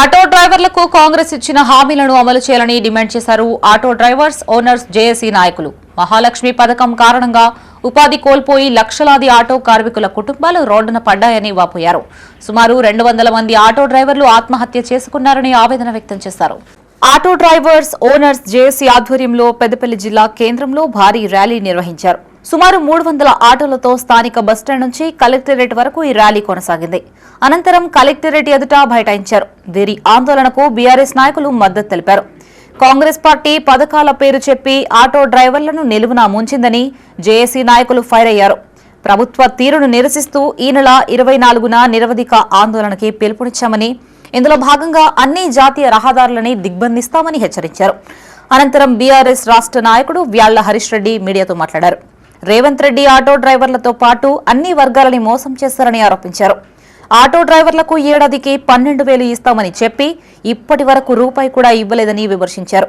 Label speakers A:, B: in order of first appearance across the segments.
A: Auto డ్రైవర్లకు కాంగ్రెస్ ఇచ్చిన హామీలను అమలు చేయాలని డిమాండ్ చేశారు ఆటో డ్రైవర్స్ ఓనర్స్ జేఏసీ నాయకులు. మహాలక్ష్మి పథకం కారణంగా ఉపాధి కోల్పోయి లక్షలాది ఆటో కార్మికుల కుటుంబాలు రోడ్డున పడ్డాయని వాపోయారు. సుమారు 200 మంది ఆటో డ్రైవర్లు ఆత్మహత్య చేసుకున్నారని ఆవేదన వ్యక్తం చేశారు. ఆటో డ్రైవర్స్ ఓనర్స్ జేఏసీ ఆధ్వర్యంలో పెద్దపల్లి జిల్లా కేంద్రంలో భారీ ర్యాలీ నిర్వహించారు. సుమారు 300 ఆటోలతో స్థానిక బస్టాండ్ నుంచి కలెక్టరేట్ వరకు ఈ ర్యాలీ కొనసాగింది. అనంతరం కలెక్టరేట్ ఎదుట బైఠాయించారు. వీరి ఆందోళనకు బీఆర్ఎస్ నాయకులు మద్దతు తెలిపారు. కాంగ్రెస్ పార్టీ పథకాల పేరు చెప్పి ఆటో డ్రైవర్లను నిలువునా ముంచిందని జేఏసీ నాయకులు ఫైర్ అయ్యారు. ప్రభుత్వ తీరును నిరసిస్తూ ఈ నెల 24న నిరవధిక ఆందోళనకి పిలుపునిచ్చామని, ఇందులో భాగంగా అన్ని జాతీయ రహదారులని దిగ్బంధిస్తామని హెచ్చరించారు. అనంతరం బీఆర్ఎస్ రాష్ట్ర నాయకుడు వ్యాళ్ల హరీష్ రెడ్డి మీడియాతో మాట్లాడారు. రేవంత్ రెడ్డి ఆటో డ్రైవర్లతో పాటు అన్ని వర్గాలని మోసం చేశారని ఆరోపించారు. ఆటో డ్రైవర్లకు ఏడాదికి 12,000 ఇస్తామని చెప్పి ఇప్పటి వరకు రూపాయి కూడా ఇవ్వలేదని విమర్శించారు.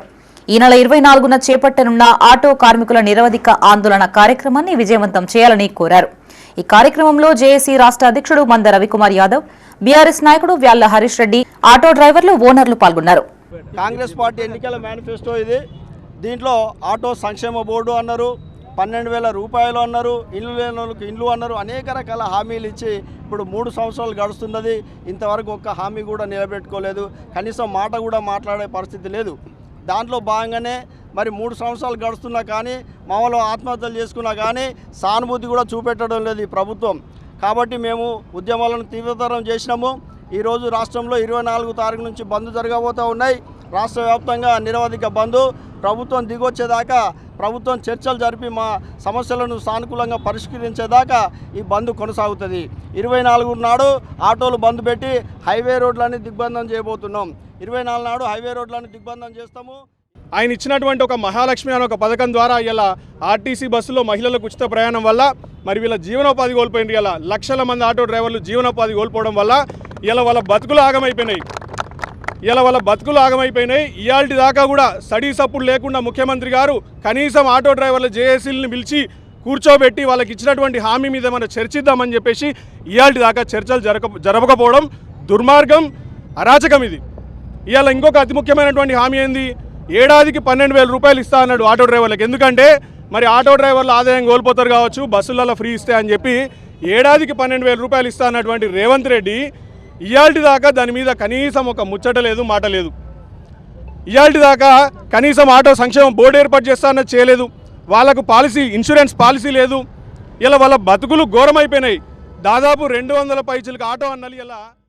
A: ఈ నెల 24న చేపట్టనున్న ఆటో కార్మికుల నిరవధిక ఆందోళన కార్యక్రమాన్ని విజయవంతం చేయాలని కోరారు. ఈ కార్యక్రమంలో జేఏసీ రాష్ట్ర అధ్యక్షుడు మంద రవికుమార్ యాదవ్, బీఆర్ఎస్ నాయకుడు వ్యాళ్ల హరీష్ రెడ్డి, ఆటో డ్రైవర్లు, ఓనర్లు పాల్గొన్నారు.
B: కాంగ్రెస్ పార్టీ ఎన్నికల మేనిఫెస్టో ఇది. దీంట్లో ఆటో సంక్షేమ బోర్డు అన్నారు, 12,000 రూపాయలు అన్నారు, ఇల్లు లేని వాళ్ళకి ఇండ్లు అన్నారు, అనేక రకాల హామీలు ఇచ్చి ఇప్పుడు 3 సంవత్సరాలు గడుస్తున్నది. ఇంతవరకు ఒక్క హామీ కూడా నిలబెట్టుకోలేదు. కనీసం మాట కూడా మాట్లాడే పరిస్థితి లేదు. దాంట్లో భాగంగానే మరి 3 సంవత్సరాలు గడుస్తున్నా కానీ మామూలు ఆత్మహత్యలు చేసుకున్నా కానీ సానుభూతి కూడా చూపెట్టడం లేదు ఈ ప్రభుత్వం. కాబట్టి మేము ఉద్యమాలను తీవ్రతరం చేసినాము. ఈరోజు రాష్ట్రంలో 24 తారీఖు నుంచి బంద్ జరగబోతూ ఉన్నాయి. రాష్ట్ర వ్యాప్తంగా నిరవధిక బంద్. ప్రభుత్వం దిగొచ్చేదాకా, ప్రభుత్వం చర్చలు జరిపి మా సమస్యలను సానుకూలంగా పరిష్కరించేదాకా ఈ బంద్ కొనసాగుతుంది. 24 నాడు ఆటోలు బంద్ పెట్టి హైవే రోడ్లన్నీ దిగ్బంధం చేయబోతున్నాం. 24 నాడు హైవే రోడ్లన్నీ దిగ్బంధం చేస్తాము.
C: ఆయన ఇచ్చినటువంటి ఒక మహాలక్ష్మి అనే ఒక పథకం ద్వారా ఇలా ఆర్టీసీ బస్సులో మహిళలకు ఉచిత ప్రయాణం వల్ల మరి వీళ్ళ జీవనోపాధి కోల్పోయింది. ఇలా లక్షల మంది ఆటో డ్రైవర్లు జీవనోపాధి కోల్పోవడం వల్ల ఇలా వాళ్ళ బతుకులు ఆగమైపోయినాయి. ఇయాల్టి దాకా కూడా స్టడీ సపోర్ట్ లేకుండా ముఖ్యమంత్రి గారు కనీసం ఆటో డ్రైవర్ల జేఏసీలను పిలిచి కూర్చోబెట్టి వాళ్ళకి ఇచ్చినటువంటి హామీ మీద మనం చర్చిద్దామని చెప్పేసి ఇయాల్టి దాకా చర్చలు జరపకపోవడం దుర్మార్గం, అరాచకం ఇది. ఇవాళ ఇంకొక అతి ముఖ్యమైనటువంటి హామీ ఏంది? ఏడాదికి 12,000 రూపాయలు ఇస్తా అన్నాడు ఆటో డ్రైవర్లకు. ఎందుకంటే మరి ఆటో డ్రైవర్లు ఆదాయం కోల్పోతారు కావచ్చు, బస్సులలో ఫ్రీ ఇస్తే అని చెప్పి ఏడాదికి 12,000 రూపాయలు ఇస్తా అన్నటువంటి రేవంత్ రెడ్డి ఇయాల్టి దాకా దాని మీద కనీసం ఒక ముచ్చట లేదు, మాట లేదు. ఇయాల్టి దాకా కనీసం ఆటో సంక్షేమం బోర్డు ఏర్పాటు చేస్తా అన్నది చేయలేదు. వాళ్ళకు పాలసీ, ఇన్సూరెన్స్ పాలసీ లేదు. ఇలా వాళ్ళ బతుకులు ఘోరమైపోయినాయి. దాదాపు 200 పైచలకు ఆటో అన్నది ఇలా